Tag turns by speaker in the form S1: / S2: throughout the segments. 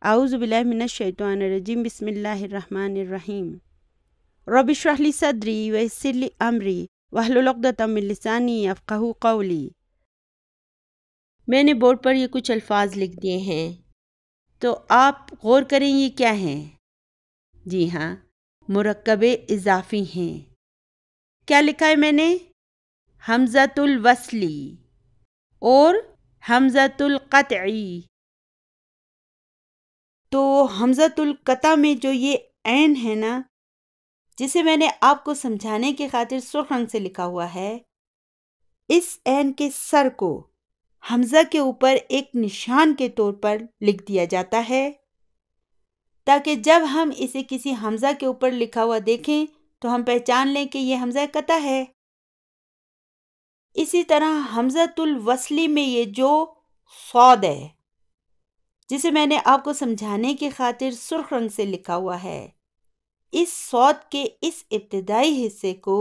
S1: اعوذ باللہ من الشیطان الرجیم بسم اللہ الرحمن الرحیم رب اشرح لی صدری ویسر لی امری واحلل عقدۃ من لسانی یفقہوا قولی۔ میں نے بورڈ پر یہ کچھ الفاظ لکھ دیے ہیں، تو آپ غور کریں یہ کیا ہیں؟ جی ہاں، مرکب اضافی ہیں۔ کیا لکھا ہے میں نے؟ حمزۃ الوصلی اور حمزۃ القطعی۔ تو حمزۃ القطع میں جو یہ عین ہے نا، جسے میں نے آپ کو سمجھانے کی خاطر سرخ رنگ سے لکھا ہوا ہے، اس عین کے سر کو حمزہ کے اوپر ایک نشان کے طور پر لکھ دیا جاتا ہے، تاکہ جب ہم اسے کسی حمزہ کے اوپر لکھا ہوا دیکھیں تو ہم پہچان لیں کہ یہ حمزہ قطع ہے۔ اسی طرح حمزۃ الوصلی میں یہ جو صاد ہے، جسے میں نے آپ کو سمجھانے کی خاطر سرخ رنگ سے لکھا ہوا ہے، اس صاد کے اس ابتدائی حصے کو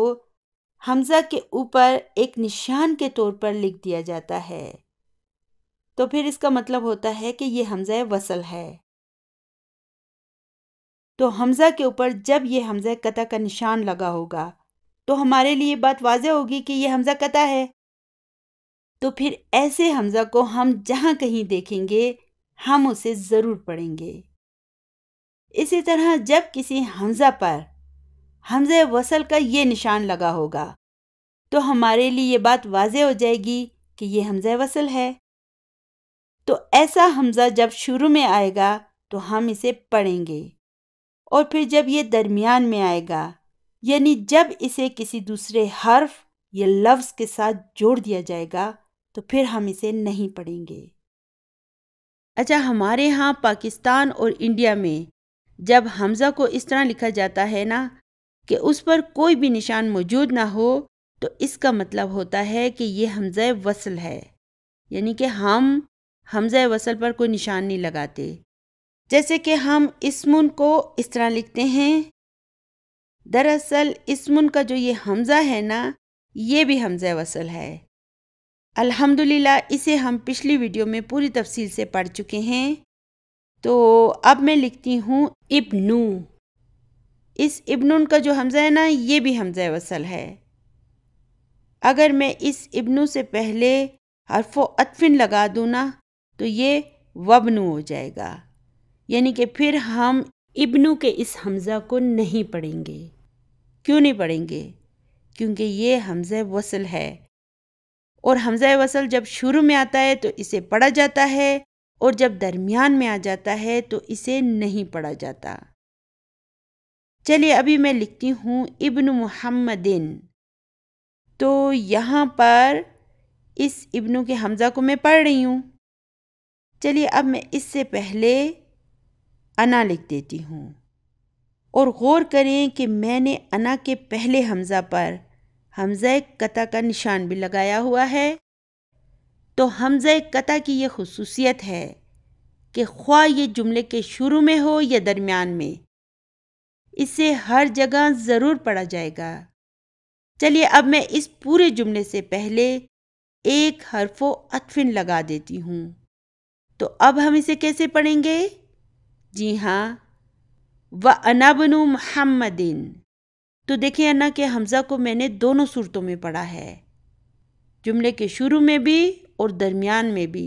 S1: حمزہ کے اوپر ایک نشان کے طور پر لکھ دیا جاتا ہے، تو پھر اس کا مطلب ہوتا ہے کہ یہ حمزہ وصل ہے۔ تو حمزہ کے اوپر جب یہ حمزہ قطع کا نشان لگا ہوگا تو ہمارے لیے بات واضح ہوگی کہ یہ حمزہ قطع ہے۔ تو پھر ایسے حمزہ کو ہم جہاں کہیں دیکھیں گے ہم اسے ضرور پڑھیں گے۔ اسی طرح جب کسی حمزہ پر حمزہ وصل کا یہ نشان لگا ہوگا تو ہمارے لیے یہ بات واضح ہو جائے گی کہ یہ حمزہ وصل ہے۔ تو ایسا حمزہ جب شروع میں آئے گا تو ہم اسے پڑھیں گے، اور پھر جب یہ درمیان میں آئے گا، یعنی جب اسے کسی دوسرے حرف یا لفظ کے ساتھ جوڑ دیا جائے گا تو پھر ہم اسے نہیں پڑھیں گے۔ اچھا، ہمارے ہاں پاکستان اور انڈیا میں جب حمزہ کو اس طرح لکھا جاتا ہے نا کہ اس پر کوئی بھی نشان موجود نہ ہو، تو اس کا مطلب ہوتا ہے کہ یہ حمزہ وصل ہے، یعنی کہ ہم حمزہ وصل پر کوئی نشان نہیں لگاتے۔ جیسے کہ ہم اسمن کو اس طرح لکھتے ہیں، دراصل اسمن کا جو یہ حمزہ ہے نا، یہ بھی حمزہ وصل ہے۔ الحمدللہ اسے ہم پچھلی ویڈیو میں پوری تفصیل سے پڑھ چکے ہیں۔ تو اب میں لکھتی ہوں ابنو۔ اس ابنن کا جو حمزہ ہے نا، یہ بھی حمزہ وصل ہے۔ اگر میں اس ابنو سے پہلے حرف و عطفن لگا دوں نا تو یہ وبنو ہو جائے گا، یعنی کہ پھر ہم ابنو کے اس حمزہ کو نہیں پڑھیں گے۔ کیوں نہیں پڑھیں گے؟ کیونکہ یہ حمزہ وصل ہے، اور حمزہ وصل جب شروع میں آتا ہے تو اسے پڑھا جاتا ہے، اور جب درمیان میں آ جاتا ہے تو اسے نہیں پڑھا جاتا۔ چلیے ابھی میں لکھتی ہوں ابن محمدن۔ تو یہاں پر اس ابنو کے حمزہ کو میں پڑھ رہی ہوں۔ چلیے اب میں اس سے پہلے انا لکھ دیتی ہوں، اور غور کریں کہ میں نے انا کے پہلے حمزہ پر حمزہ قطع کا نشان بھی لگایا ہوا ہے۔ تو حمزہ قطع کی یہ خصوصیت ہے کہ خواہ یہ جملے کے شروع میں ہو یا درمیان میں، اسے ہر جگہ ضرور پڑھا جائے گا۔ چلیے اب میں اس پورے جملے سے پہلے ایک حرف و عطفن لگا دیتی ہوں۔ تو اب ہم اسے کیسے پڑھیں گے؟ جی ہاں، وَأَنَا بْنُ مُحَمَّدٍ۔ تو دیکھیں انا کے حمزہ کو میں نے دونوں صورتوں میں پڑھا ہے، جملے کے شروع میں بھی اور درمیان میں بھی۔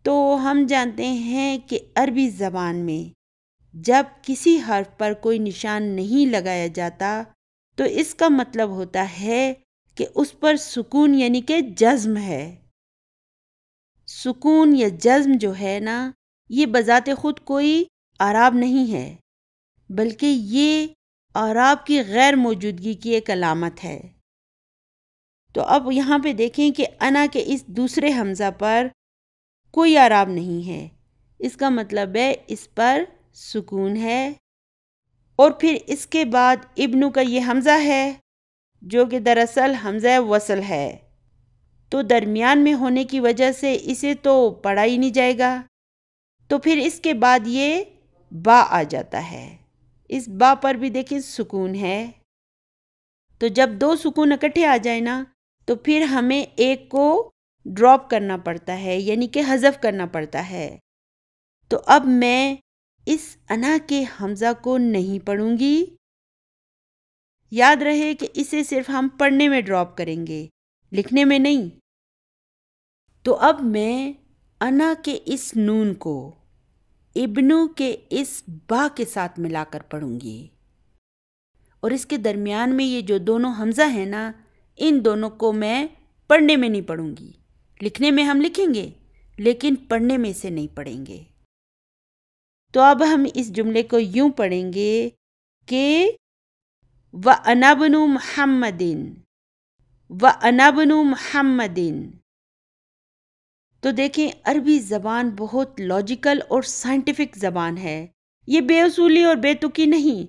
S1: تو ہم جانتے ہیں کہ عربی زبان میں جب کسی حرف پر کوئی نشان نہیں لگایا جاتا تو اس کا مطلب ہوتا ہے کہ اس پر سکون یعنی کہ جزم ہے۔ سکون یا جزم جو ہے نا، یہ بذات خود کوئی اعراب نہیں ہے، بلکہ یہ اعراب کی غیر موجودگی کی ایک علامت ہے۔ تو اب یہاں پہ دیکھیں کہ انا کے اس دوسرے حمزہ پر کوئی اعراب نہیں ہے، اس کا مطلب ہے اس پر سکون ہے۔ اور پھر اس کے بعد ابنو کا یہ حمزہ ہے جو کہ دراصل حمزہ وصل ہے، تو درمیان میں ہونے کی وجہ سے اسے تو پڑھا ہی نہیں جائے گا۔ تو پھر اس کے بعد یہ با آ جاتا ہے، اس با پر بھی دیکھیں سکون ہے۔ تو جب دو سکون اکٹھے آ جائیں نا تو پھر ہمیں ایک کو ڈراپ کرنا پڑتا ہے، یعنی کہ حذف کرنا پڑتا ہے۔ تو اب میں اس انا کے حمزہ کو نہیں پڑھوں گی. یاد رہے کہ اسے صرف ہم پڑھنے میں ڈراپ کریں گے، لکھنے میں نہیں. تو اب میں انا کے اس نون کو ابنو کے اس با کے ساتھ ملا کر پڑھوں گی، اور اس کے درمیان میں یہ جو دونوں حمزہ ہیں نا، ان دونوں کو میں پڑھنے میں نہیں پڑھوں گی. لکھنے میں ہم لکھیں گے لیکن پڑھنے میں اسے نہیں پڑھیں گے. تو اب ہم اس جملے کو یوں پڑھیں گے کہ وَأَنَا ابْنُ مُحَمَّدٍ وَأَنَا ابْنُ مُحَمَّدٍ. تو دیکھیں عربی زبان بہت لاجیکل اور سائنٹیفک زبان ہے. یہ بے اصولی اور بے تکی نہیں،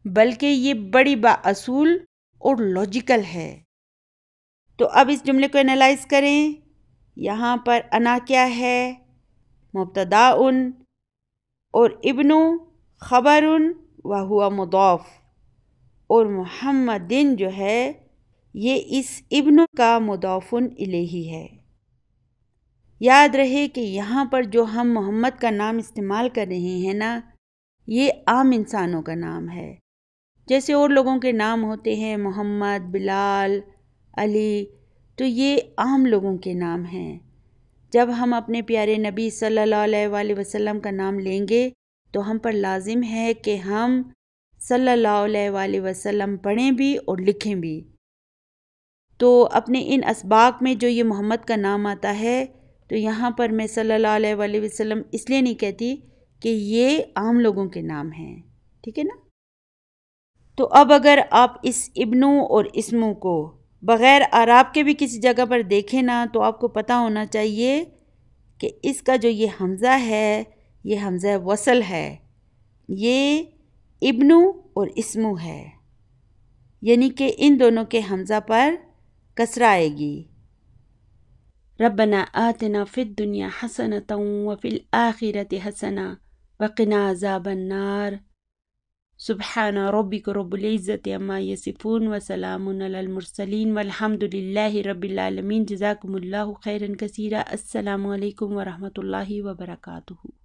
S1: بلکہ یہ بڑی با اصول اور لاجیکل ہے. تو اب اس جملے کو انالائز کریں. یہاں پر انا کیا ہے؟ مبتدا اور ابنو خبر وہو مضاف، اور محمدن جو ہے یہ اس ابنو کا مضاف الیہ ہے. یاد رہے کہ یہاں پر جو ہم محمد کا نام استعمال کر رہے ہیں نا، یہ عام انسانوں کا نام ہے. جیسے اور لوگوں کے نام ہوتے ہیں محمد، بلال، علی، تو یہ عام لوگوں کے نام ہیں. جب ہم اپنے پیارے نبی صلی اللہ علیہ وآلہ وسلم کا نام لیں گے تو ہم پر لازم ہے کہ ہم صلی اللہ علیہ وآلہ وسلم پڑھیں بھی اور لکھیں بھی. تو اپنے ان اسباق میں جو یہ محمد کا نام آتا ہے، تو یہاں پر میں صلی اللہ علیہ وآلہ وسلم اس لیے نہیں کہتی کہ یہ عام لوگوں کے نام ہیں. ٹھیک ہے نا؟ تو اب اگر آپ اس ابنو اور اسمو کو بغیر اعراب کے بھی کسی جگہ پر دیکھیں نا، تو آپ کو پتہ ہونا چاہیے کہ اس کا جو یہ حمزہ ہے یہ حمزہ وصل ہے. یہ ابنو اور اسمو ہے، یعنی کہ ان دونوں کے حمزہ پر کسرہ آئے گی. ربنا آتنا فی الدنیا حسنۃ وفی الآخرۃ حسنۃ وقنا عذاب النار. سبحان ربک رب العزت عما یصفون وسلام علی المرسلین والحمد للہ رب العالمین. جزاکم اللہ خیرا کثیرا. السلام علیکم ورحمۃ اللہ وبرکاتہ.